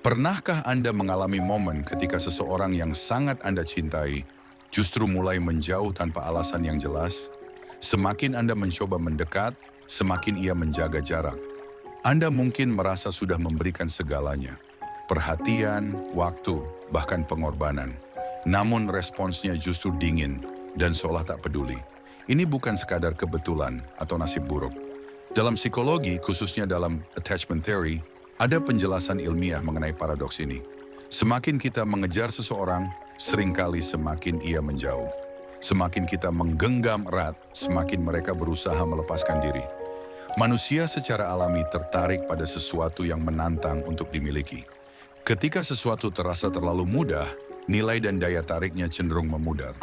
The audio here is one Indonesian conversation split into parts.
Pernahkah Anda mengalami momen ketika seseorang yang sangat Anda cintai justru mulai menjauh tanpa alasan yang jelas? Semakin Anda mencoba mendekat, semakin ia menjaga jarak. Anda mungkin merasa sudah memberikan segalanya, perhatian, waktu, bahkan pengorbanan. Namun responsnya justru dingin dan seolah tak peduli. Ini bukan sekadar kebetulan atau nasib buruk. Dalam psikologi, khususnya dalam attachment theory, ada penjelasan ilmiah mengenai paradoks ini. Semakin kita mengejar seseorang, seringkali semakin ia menjauh. Semakin kita menggenggam erat, semakin mereka berusaha melepaskan diri. Manusia secara alami tertarik pada sesuatu yang menantang untuk dimiliki. Ketika sesuatu terasa terlalu mudah, nilai dan daya tariknya cenderung memudar.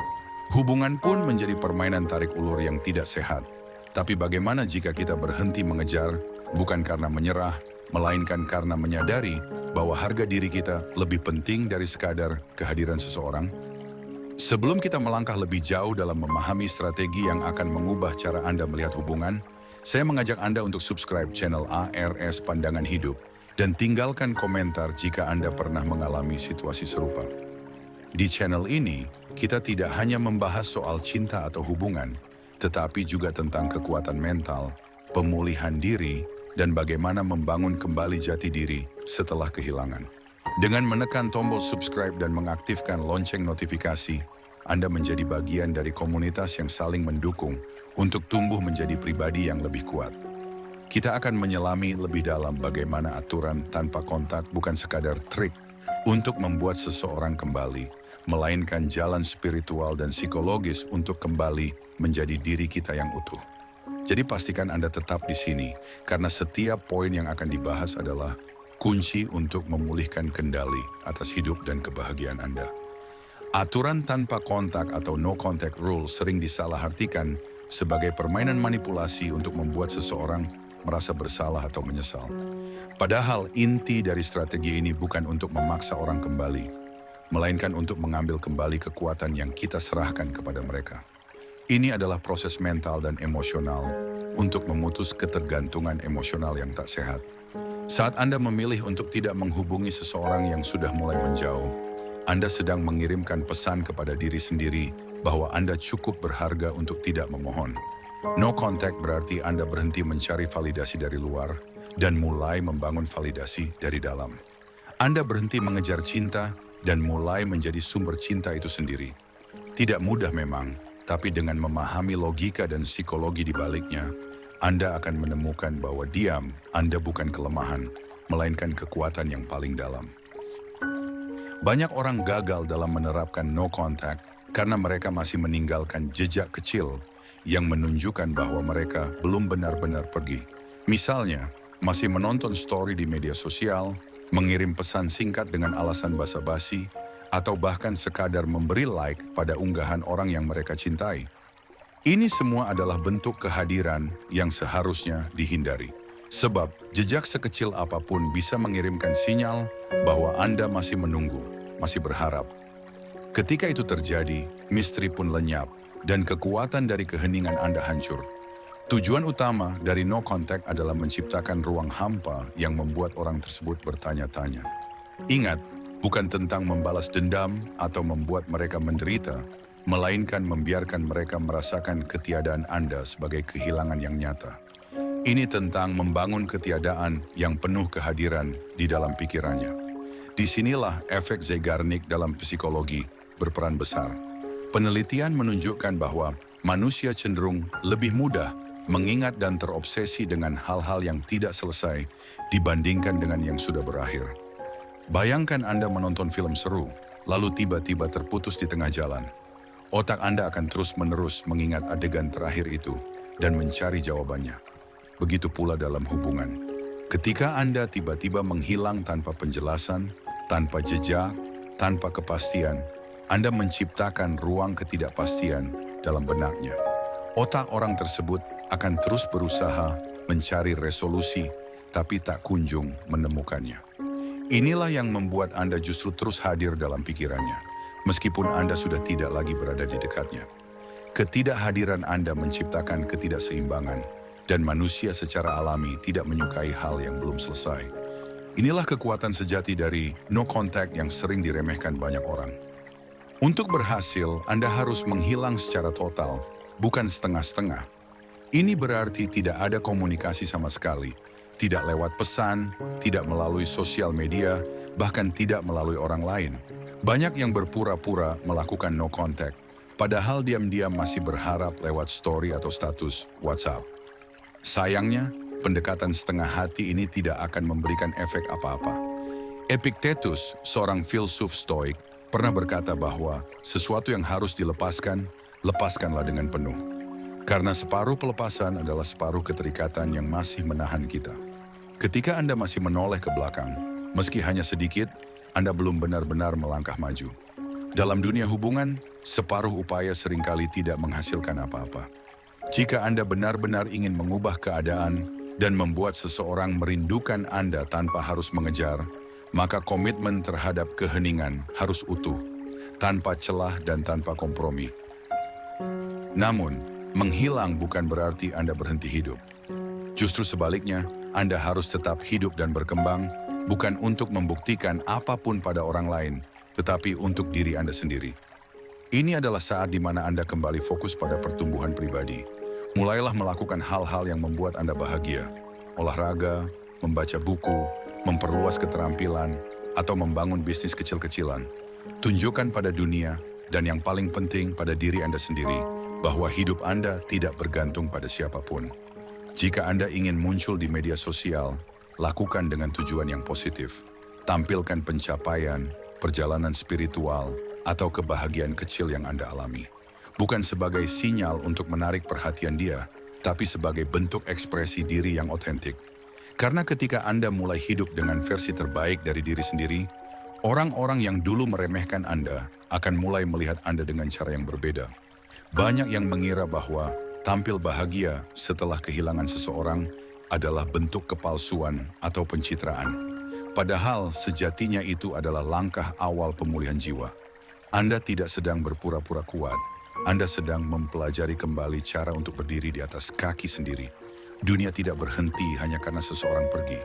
Hubungan pun menjadi permainan tarik ulur yang tidak sehat. Tapi bagaimana jika kita berhenti mengejar, bukan karena menyerah, melainkan karena menyadari bahwa harga diri kita lebih penting dari sekadar kehadiran seseorang? Sebelum kita melangkah lebih jauh dalam memahami strategi yang akan mengubah cara Anda melihat hubungan, saya mengajak Anda untuk subscribe channel ARS Pandangan Hidup dan tinggalkan komentar jika Anda pernah mengalami situasi serupa. Di channel ini, kita tidak hanya membahas soal cinta atau hubungan, tetapi juga tentang kekuatan mental, pemulihan diri, dan bagaimana membangun kembali jati diri setelah kehilangan. Dengan menekan tombol subscribe dan mengaktifkan lonceng notifikasi, Anda menjadi bagian dari komunitas yang saling mendukung untuk tumbuh menjadi pribadi yang lebih kuat. Kita akan menyelami lebih dalam bagaimana aturan tanpa kontak bukan sekadar trik untuk membuat seseorang kembali, melainkan jalan spiritual dan psikologis untuk kembali menjadi diri kita yang utuh. Jadi pastikan Anda tetap di sini, karena setiap poin yang akan dibahas adalah kunci untuk memulihkan kendali atas hidup dan kebahagiaan Anda. Aturan tanpa kontak atau no contact rule sering disalahartikan sebagai permainan manipulasi untuk membuat seseorang merasa bersalah atau menyesal. Padahal inti dari strategi ini bukan untuk memaksa orang kembali, melainkan untuk mengambil kembali kekuatan yang kita serahkan kepada mereka. Ini adalah proses mental dan emosional untuk memutus ketergantungan emosional yang tak sehat. Saat Anda memilih untuk tidak menghubungi seseorang yang sudah mulai menjauh, Anda sedang mengirimkan pesan kepada diri sendiri bahwa Anda cukup berharga untuk tidak memohon. No contact berarti Anda berhenti mencari validasi dari luar dan mulai membangun validasi dari dalam. Anda berhenti mengejar cinta dan mulai menjadi sumber cinta itu sendiri. Tidak mudah memang, tapi dengan memahami logika dan psikologi di baliknya, Anda akan menemukan bahwa diam Anda bukan kelemahan, melainkan kekuatan yang paling dalam. Banyak orang gagal dalam menerapkan no contact karena mereka masih meninggalkan jejak kecil yang menunjukkan bahwa mereka belum benar-benar pergi. Misalnya, masih menonton story di media sosial, mengirim pesan singkat dengan alasan basa-basi, atau bahkan sekadar memberi like pada unggahan orang yang mereka cintai. Ini semua adalah bentuk kehadiran yang seharusnya dihindari. Sebab jejak sekecil apapun bisa mengirimkan sinyal bahwa Anda masih menunggu, masih berharap. Ketika itu terjadi, misteri pun lenyap dan kekuatan dari keheningan Anda hancur. Tujuan utama dari no contact adalah menciptakan ruang hampa yang membuat orang tersebut bertanya-tanya. Ingat, bukan tentang membalas dendam atau membuat mereka menderita, melainkan membiarkan mereka merasakan ketiadaan Anda sebagai kehilangan yang nyata. Ini tentang membangun ketiadaan yang penuh kehadiran di dalam pikirannya. Disinilah efek Zeigarnik dalam psikologi berperan besar. Penelitian menunjukkan bahwa manusia cenderung lebih mudah mengingat dan terobsesi dengan hal-hal yang tidak selesai dibandingkan dengan yang sudah berakhir. Bayangkan Anda menonton film seru, lalu tiba-tiba terputus di tengah jalan. Otak Anda akan terus-menerus mengingat adegan terakhir itu dan mencari jawabannya. Begitu pula dalam hubungan. Ketika Anda tiba-tiba menghilang tanpa penjelasan, tanpa jejak, tanpa kepastian, Anda menciptakan ruang ketidakpastian dalam benaknya. Otak orang tersebut akan terus berusaha mencari resolusi, tapi tak kunjung menemukannya. Inilah yang membuat Anda justru terus hadir dalam pikirannya, meskipun Anda sudah tidak lagi berada di dekatnya. Ketidakhadiran Anda menciptakan ketidakseimbangan, dan manusia secara alami tidak menyukai hal yang belum selesai. Inilah kekuatan sejati dari no contact yang sering diremehkan banyak orang. Untuk berhasil, Anda harus menghilang secara total, bukan setengah-setengah. Ini berarti tidak ada komunikasi sama sekali, tidak lewat pesan, tidak melalui sosial media, bahkan tidak melalui orang lain. Banyak yang berpura-pura melakukan no contact, padahal diam-diam masih berharap lewat story atau status WhatsApp. Sayangnya, pendekatan setengah hati ini tidak akan memberikan efek apa-apa. Epictetus, seorang filsuf Stoik, pernah berkata bahwa sesuatu yang harus dilepaskan, lepaskanlah dengan penuh. Karena separuh pelepasan adalah separuh keterikatan yang masih menahan kita. Ketika Anda masih menoleh ke belakang, meski hanya sedikit, Anda belum benar-benar melangkah maju. Dalam dunia hubungan, separuh upaya seringkali tidak menghasilkan apa-apa. Jika Anda benar-benar ingin mengubah keadaan dan membuat seseorang merindukan Anda tanpa harus mengejar, maka komitmen terhadap keheningan harus utuh, tanpa celah dan tanpa kompromi. Namun, menghilang bukan berarti Anda berhenti hidup. Justru sebaliknya, Anda harus tetap hidup dan berkembang, bukan untuk membuktikan apapun pada orang lain, tetapi untuk diri Anda sendiri. Ini adalah saat di mana Anda kembali fokus pada pertumbuhan pribadi. Mulailah melakukan hal-hal yang membuat Anda bahagia. Olahraga, membaca buku, memperluas keterampilan, atau membangun bisnis kecil-kecilan. Tunjukkan pada dunia, dan yang paling penting pada diri Anda sendiri, bahwa hidup Anda tidak bergantung pada siapapun. Jika Anda ingin muncul di media sosial, lakukan dengan tujuan yang positif. Tampilkan pencapaian, perjalanan spiritual, atau kebahagiaan kecil yang Anda alami. Bukan sebagai sinyal untuk menarik perhatian dia, tapi sebagai bentuk ekspresi diri yang otentik. Karena ketika Anda mulai hidup dengan versi terbaik dari diri sendiri, orang-orang yang dulu meremehkan Anda akan mulai melihat Anda dengan cara yang berbeda. Banyak yang mengira bahwa tampil bahagia setelah kehilangan seseorang adalah bentuk kepalsuan atau pencitraan. Padahal sejatinya itu adalah langkah awal pemulihan jiwa. Anda tidak sedang berpura-pura kuat. Anda sedang mempelajari kembali cara untuk berdiri di atas kaki sendiri. Dunia tidak berhenti hanya karena seseorang pergi.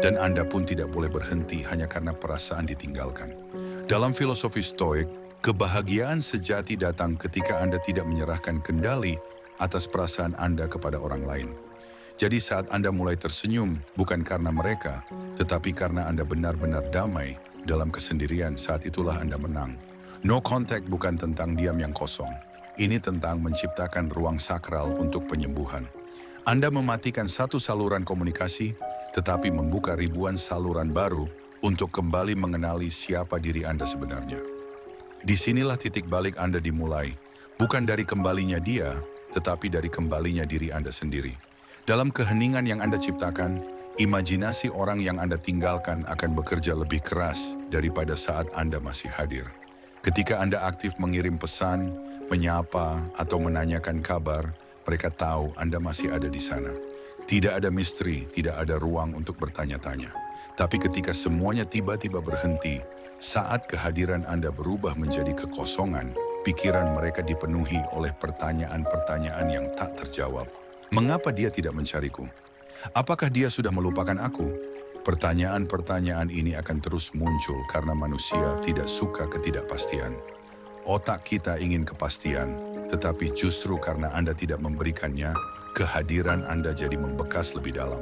Dan Anda pun tidak boleh berhenti hanya karena perasaan ditinggalkan. Dalam filosofi Stoik, kebahagiaan sejati datang ketika Anda tidak menyerahkan kendali atas perasaan Anda kepada orang lain. Jadi saat Anda mulai tersenyum, bukan karena mereka, tetapi karena Anda benar-benar damai dalam kesendirian, saat itulah Anda menang. No contact bukan tentang diam yang kosong. Ini tentang menciptakan ruang sakral untuk penyembuhan. Anda mematikan satu saluran komunikasi, tetapi membuka ribuan saluran baru untuk kembali mengenali siapa diri Anda sebenarnya. Disinilah titik balik Anda dimulai, bukan dari kembalinya dia, tetapi dari kembalinya diri Anda sendiri. Dalam keheningan yang Anda ciptakan, imajinasi orang yang Anda tinggalkan akan bekerja lebih keras daripada saat Anda masih hadir. Ketika Anda aktif mengirim pesan, menyapa, atau menanyakan kabar, mereka tahu Anda masih ada di sana. Tidak ada misteri, tidak ada ruang untuk bertanya-tanya. Tapi ketika semuanya tiba-tiba berhenti, saat kehadiran Anda berubah menjadi kekosongan, pikiran mereka dipenuhi oleh pertanyaan-pertanyaan yang tak terjawab. Mengapa dia tidak mencariku? Apakah dia sudah melupakan aku? Pertanyaan-pertanyaan ini akan terus muncul karena manusia tidak suka ketidakpastian. Otak kita ingin kepastian, tetapi justru karena Anda tidak memberikannya, kehadiran Anda jadi membekas lebih dalam.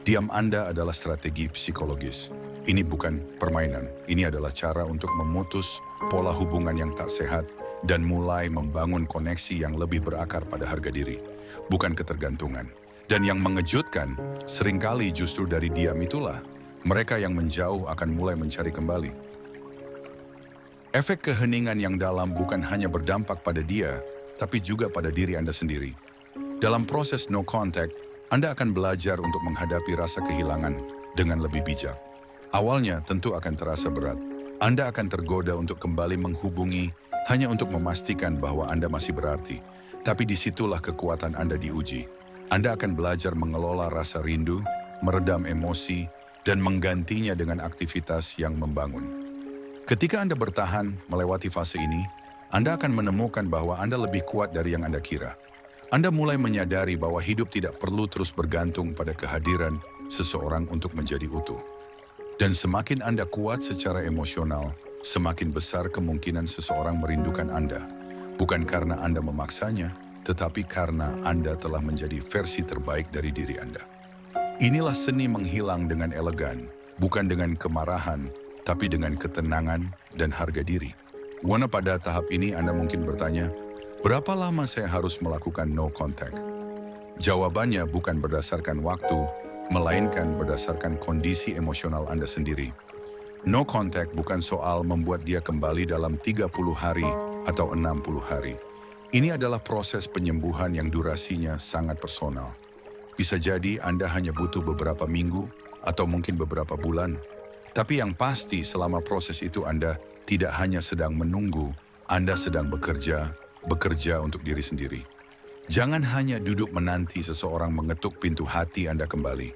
Diam Anda adalah strategi psikologis. Ini bukan permainan, ini adalah cara untuk memutus pola hubungan yang tak sehat dan mulai membangun koneksi yang lebih berakar pada harga diri, bukan ketergantungan. Dan yang mengejutkan, seringkali justru dari diam itulah, mereka yang menjauh akan mulai mencari kembali. Efek keheningan yang dalam bukan hanya berdampak pada dia, tapi juga pada diri Anda sendiri. Dalam proses no contact, Anda akan belajar untuk menghadapi rasa kehilangan dengan lebih bijak. Awalnya tentu akan terasa berat. Anda akan tergoda untuk kembali menghubungi hanya untuk memastikan bahwa Anda masih berarti. Tapi disitulah kekuatan Anda diuji. Anda akan belajar mengelola rasa rindu, meredam emosi, dan menggantinya dengan aktivitas yang membangun. Ketika Anda bertahan melewati fase ini, Anda akan menemukan bahwa Anda lebih kuat dari yang Anda kira. Anda mulai menyadari bahwa hidup tidak perlu terus bergantung pada kehadiran seseorang untuk menjadi utuh. Dan semakin Anda kuat secara emosional, semakin besar kemungkinan seseorang merindukan Anda. Bukan karena Anda memaksanya, tetapi karena Anda telah menjadi versi terbaik dari diri Anda. Inilah seni menghilang dengan elegan, bukan dengan kemarahan, tapi dengan ketenangan dan harga diri. Pada tahap ini Anda mungkin bertanya, berapa lama saya harus melakukan no contact? Jawabannya bukan berdasarkan waktu, melainkan berdasarkan kondisi emosional Anda sendiri. No contact bukan soal membuat dia kembali dalam 30 hari atau 60 hari. Ini adalah proses penyembuhan yang durasinya sangat personal. Bisa jadi Anda hanya butuh beberapa minggu atau mungkin beberapa bulan. Tapi yang pasti selama proses itu Anda tidak hanya sedang menunggu, Anda sedang bekerja untuk diri sendiri. Jangan hanya duduk menanti seseorang mengetuk pintu hati Anda kembali.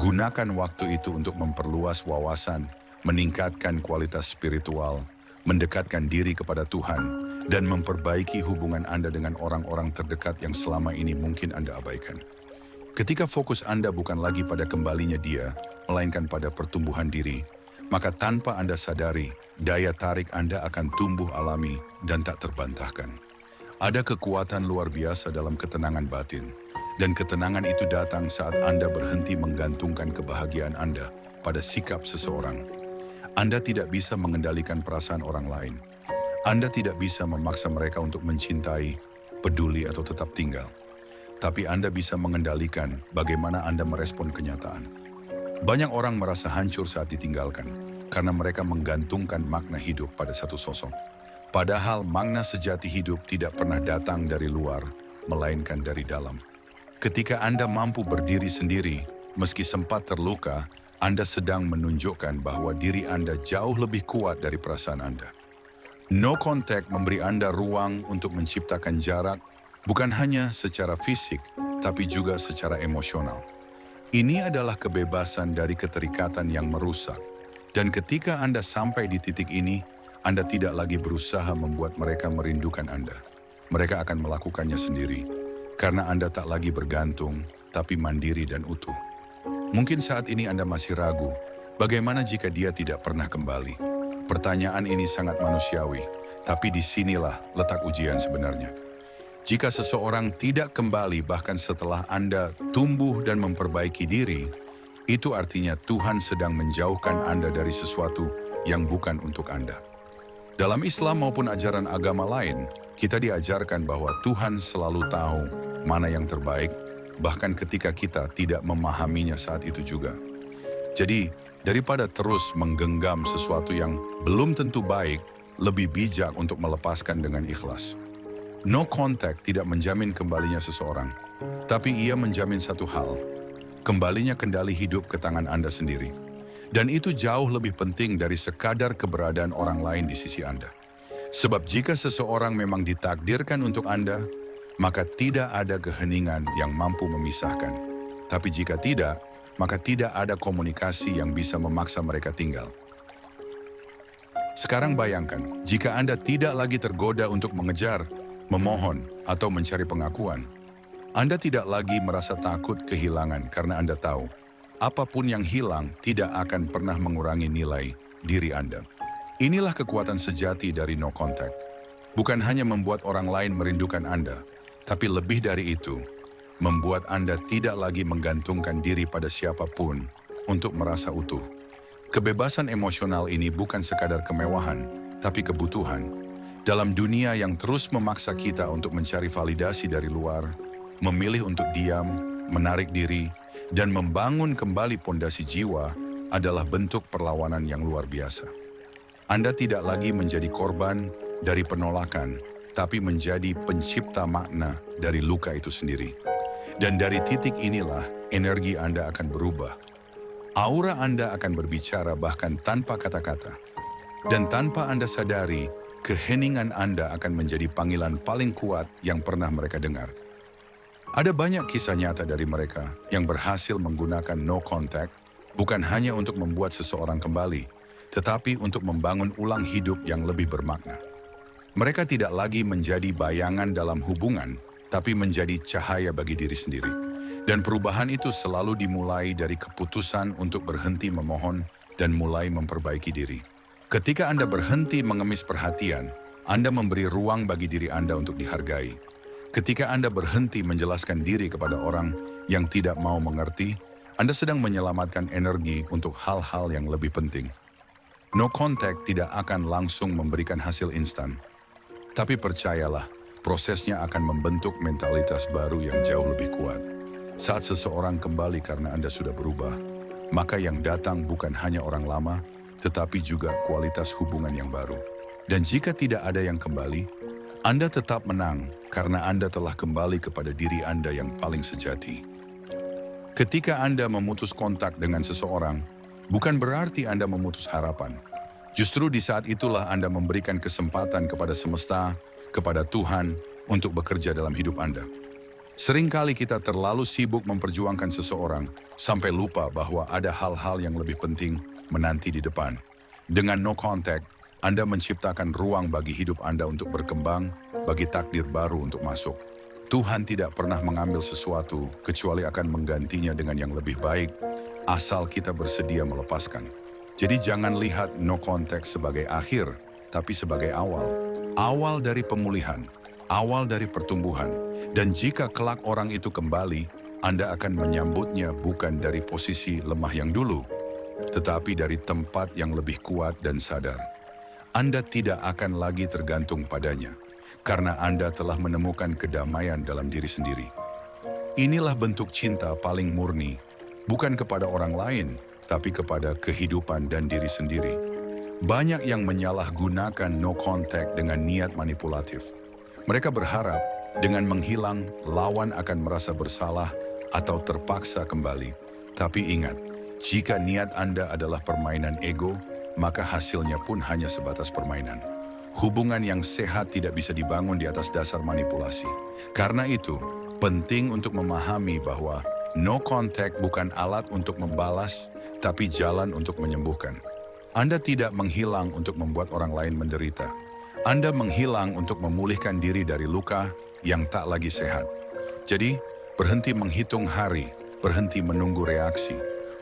Gunakan waktu itu untuk memperluas wawasan, meningkatkan kualitas spiritual, mendekatkan diri kepada Tuhan, dan memperbaiki hubungan Anda dengan orang-orang terdekat yang selama ini mungkin Anda abaikan. Ketika fokus Anda bukan lagi pada kembalinya dia, melainkan pada pertumbuhan diri, maka tanpa Anda sadari, daya tarik Anda akan tumbuh alami dan tak terbantahkan. Ada kekuatan luar biasa dalam ketenangan batin, dan ketenangan itu datang saat Anda berhenti menggantungkan kebahagiaan Anda pada sikap seseorang. Anda tidak bisa mengendalikan perasaan orang lain. Anda tidak bisa memaksa mereka untuk mencintai, peduli, atau tetap tinggal. Tapi Anda bisa mengendalikan bagaimana Anda merespon kenyataan. Banyak orang merasa hancur saat ditinggalkan, karena mereka menggantungkan makna hidup pada satu sosok. Padahal makna sejati hidup tidak pernah datang dari luar, melainkan dari dalam. Ketika Anda mampu berdiri sendiri, meski sempat terluka, Anda sedang menunjukkan bahwa diri Anda jauh lebih kuat dari perasaan Anda. No contact memberi Anda ruang untuk menciptakan jarak, bukan hanya secara fisik, tapi juga secara emosional. Ini adalah kebebasan dari keterikatan yang merusak. Dan ketika Anda sampai di titik ini, Anda tidak lagi berusaha membuat mereka merindukan Anda. Mereka akan melakukannya sendiri, karena Anda tak lagi bergantung, tapi mandiri dan utuh. Mungkin saat ini Anda masih ragu, bagaimana jika dia tidak pernah kembali? Pertanyaan ini sangat manusiawi, tapi disinilah letak ujian sebenarnya. Jika seseorang tidak kembali bahkan setelah Anda tumbuh dan memperbaiki diri, itu artinya Tuhan sedang menjauhkan Anda dari sesuatu yang bukan untuk Anda. Dalam Islam maupun ajaran agama lain, kita diajarkan bahwa Tuhan selalu tahu mana yang terbaik, bahkan ketika kita tidak memahaminya saat itu juga. Jadi, daripada terus menggenggam sesuatu yang belum tentu baik, lebih bijak untuk melepaskan dengan ikhlas. No contact tidak menjamin kembalinya seseorang, tapi ia menjamin satu hal, kembalinya kendali hidup ke tangan Anda sendiri. Dan itu jauh lebih penting dari sekadar keberadaan orang lain di sisi Anda. Sebab jika seseorang memang ditakdirkan untuk Anda, maka tidak ada keheningan yang mampu memisahkan. Tapi jika tidak, maka tidak ada komunikasi yang bisa memaksa mereka tinggal. Sekarang bayangkan, jika Anda tidak lagi tergoda untuk mengejar, memohon, atau mencari pengakuan, Anda tidak lagi merasa takut kehilangan karena Anda tahu, apapun yang hilang tidak akan pernah mengurangi nilai diri Anda. Inilah kekuatan sejati dari no contact. Bukan hanya membuat orang lain merindukan Anda, tapi lebih dari itu, membuat Anda tidak lagi menggantungkan diri pada siapapun untuk merasa utuh. Kebebasan emosional ini bukan sekadar kemewahan, tapi kebutuhan. Dalam dunia yang terus memaksa kita untuk mencari validasi dari luar, memilih untuk diam, menarik diri, dan membangun kembali pondasi jiwa adalah bentuk perlawanan yang luar biasa. Anda tidak lagi menjadi korban dari penolakan, tapi menjadi pencipta makna dari luka itu sendiri. Dan dari titik inilah energi Anda akan berubah. Aura Anda akan berbicara bahkan tanpa kata-kata. Dan tanpa Anda sadari, keheningan Anda akan menjadi panggilan paling kuat yang pernah mereka dengar. Ada banyak kisah nyata dari mereka yang berhasil menggunakan no contact bukan hanya untuk membuat seseorang kembali, tetapi untuk membangun ulang hidup yang lebih bermakna. Mereka tidak lagi menjadi bayangan dalam hubungan, tapi menjadi cahaya bagi diri sendiri. Dan perubahan itu selalu dimulai dari keputusan untuk berhenti memohon dan mulai memperbaiki diri. Ketika Anda berhenti mengemis perhatian, Anda memberi ruang bagi diri Anda untuk dihargai. Ketika Anda berhenti menjelaskan diri kepada orang yang tidak mau mengerti, Anda sedang menyelamatkan energi untuk hal-hal yang lebih penting. No contact tidak akan langsung memberikan hasil instan. Tapi percayalah, prosesnya akan membentuk mentalitas baru yang jauh lebih kuat. Saat seseorang kembali karena Anda sudah berubah, maka yang datang bukan hanya orang lama, tetapi juga kualitas hubungan yang baru. Dan jika tidak ada yang kembali, Anda tetap menang karena Anda telah kembali kepada diri Anda yang paling sejati. Ketika Anda memutus kontak dengan seseorang, bukan berarti Anda memutus harapan. Justru di saat itulah Anda memberikan kesempatan kepada semesta, kepada Tuhan, untuk bekerja dalam hidup Anda. Seringkali kita terlalu sibuk memperjuangkan seseorang, sampai lupa bahwa ada hal-hal yang lebih penting menanti di depan. Dengan no contact, Anda menciptakan ruang bagi hidup Anda untuk berkembang, bagi takdir baru untuk masuk. Tuhan tidak pernah mengambil sesuatu kecuali akan menggantinya dengan yang lebih baik, asal kita bersedia melepaskan. Jadi jangan lihat no contact sebagai akhir, tapi sebagai awal. Awal dari pemulihan, awal dari pertumbuhan. Dan jika kelak orang itu kembali, Anda akan menyambutnya bukan dari posisi lemah yang dulu, tetapi dari tempat yang lebih kuat dan sadar. Anda tidak akan lagi tergantung padanya, karena Anda telah menemukan kedamaian dalam diri sendiri. Inilah bentuk cinta paling murni, bukan kepada orang lain, tapi kepada kehidupan dan diri sendiri. Banyak yang menyalahgunakan no contact dengan niat manipulatif. Mereka berharap dengan menghilang, lawan akan merasa bersalah atau terpaksa kembali. Tapi ingat, jika niat Anda adalah permainan ego, maka hasilnya pun hanya sebatas permainan. Hubungan yang sehat tidak bisa dibangun di atas dasar manipulasi. Karena itu, penting untuk memahami bahwa no contact bukan alat untuk membalas, tapi jalan untuk menyembuhkan. Anda tidak menghilang untuk membuat orang lain menderita. Anda menghilang untuk memulihkan diri dari luka yang tak lagi sehat. Jadi, berhenti menghitung hari, berhenti menunggu reaksi.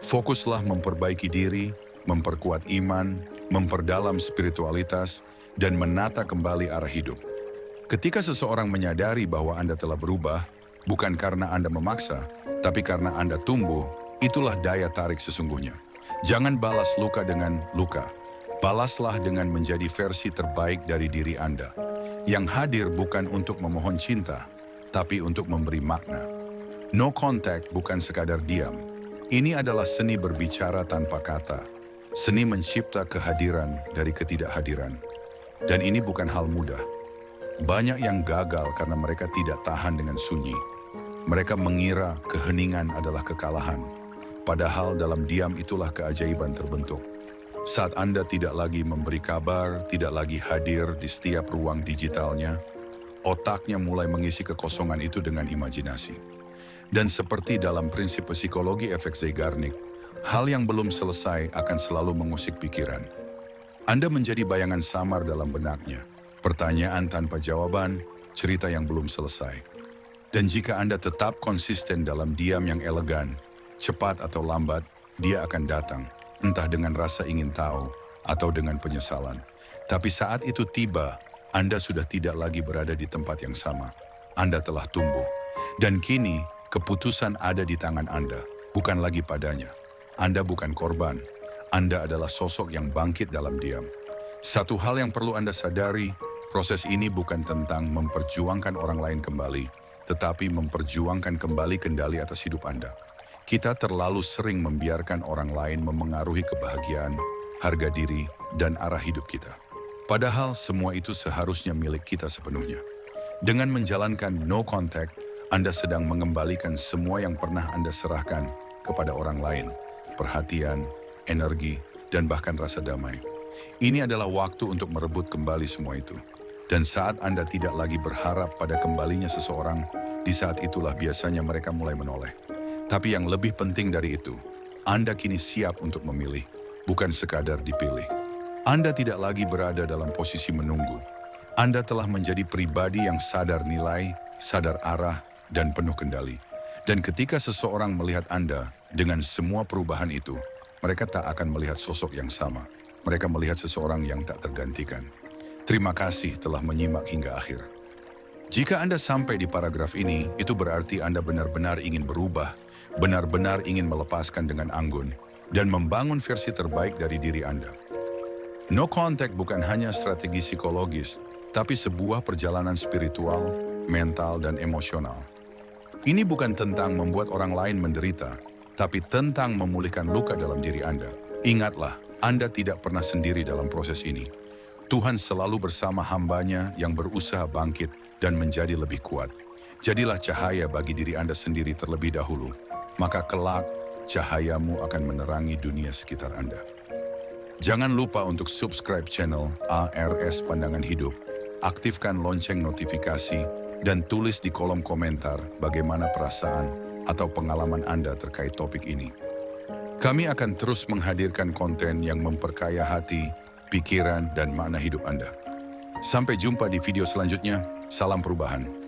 Fokuslah memperbaiki diri, memperkuat iman, memperdalam spiritualitas, dan menata kembali arah hidup. Ketika seseorang menyadari bahwa Anda telah berubah, bukan karena Anda memaksa, tapi karena Anda tumbuh, itulah daya tarik sesungguhnya. Jangan balas luka dengan luka. Balaslah dengan menjadi versi terbaik dari diri Anda. Yang hadir bukan untuk memohon cinta, tapi untuk memberi makna. No contact bukan sekadar diam. Ini adalah seni berbicara tanpa kata. Seni mencipta kehadiran dari ketidakhadiran. Dan ini bukan hal mudah. Banyak yang gagal karena mereka tidak tahan dengan sunyi. Mereka mengira keheningan adalah kekalahan. Padahal dalam diam itulah keajaiban terbentuk. Saat Anda tidak lagi memberi kabar, tidak lagi hadir di setiap ruang digitalnya, otaknya mulai mengisi kekosongan itu dengan imajinasi. Dan seperti dalam prinsip psikologi efek Zeigarnik, hal yang belum selesai akan selalu mengusik pikiran. Anda menjadi bayangan samar dalam benaknya, pertanyaan tanpa jawaban, cerita yang belum selesai. Dan jika Anda tetap konsisten dalam diam yang elegan, cepat atau lambat, dia akan datang, entah dengan rasa ingin tahu atau dengan penyesalan. Tapi saat itu tiba, Anda sudah tidak lagi berada di tempat yang sama. Anda telah tumbuh. Dan kini, keputusan ada di tangan Anda, bukan lagi padanya. Anda bukan korban. Anda adalah sosok yang bangkit dalam diam. Satu hal yang perlu Anda sadari, proses ini bukan tentang memperjuangkan orang lain kembali, tetapi memperjuangkan kembali kendali atas hidup Anda. Kita terlalu sering membiarkan orang lain memengaruhi kebahagiaan, harga diri, dan arah hidup kita. Padahal semua itu seharusnya milik kita sepenuhnya. Dengan menjalankan no contact, Anda sedang mengembalikan semua yang pernah Anda serahkan kepada orang lain. Perhatian, energi, dan bahkan rasa damai. Ini adalah waktu untuk merebut kembali semua itu. Dan saat Anda tidak lagi berharap pada kembalinya seseorang, di saat itulah biasanya mereka mulai menoleh. Tapi yang lebih penting dari itu, Anda kini siap untuk memilih, bukan sekadar dipilih. Anda tidak lagi berada dalam posisi menunggu. Anda telah menjadi pribadi yang sadar nilai, sadar arah, dan penuh kendali. Dan ketika seseorang melihat Anda dengan semua perubahan itu, mereka tak akan melihat sosok yang sama. Mereka melihat seseorang yang tak tergantikan. Terima kasih telah menyimak hingga akhir. Jika Anda sampai di paragraf ini, itu berarti Anda benar-benar ingin berubah, benar-benar ingin melepaskan dengan anggun, dan membangun versi terbaik dari diri Anda. No contact bukan hanya strategi psikologis, tapi sebuah perjalanan spiritual, mental, dan emosional. Ini bukan tentang membuat orang lain menderita, tapi tentang memulihkan luka dalam diri Anda. Ingatlah, Anda tidak pernah sendiri dalam proses ini. Tuhan selalu bersama hamba-Nya yang berusaha bangkit dan menjadi lebih kuat. Jadilah cahaya bagi diri Anda sendiri terlebih dahulu, maka kelak cahayamu akan menerangi dunia sekitar Anda. Jangan lupa untuk subscribe channel ARS Pandangan Hidup, aktifkan lonceng notifikasi, dan tulis di kolom komentar bagaimana perasaan atau pengalaman Anda terkait topik ini. Kami akan terus menghadirkan konten yang memperkaya hati, pikiran, dan makna hidup Anda. Sampai jumpa di video selanjutnya. Salam perubahan.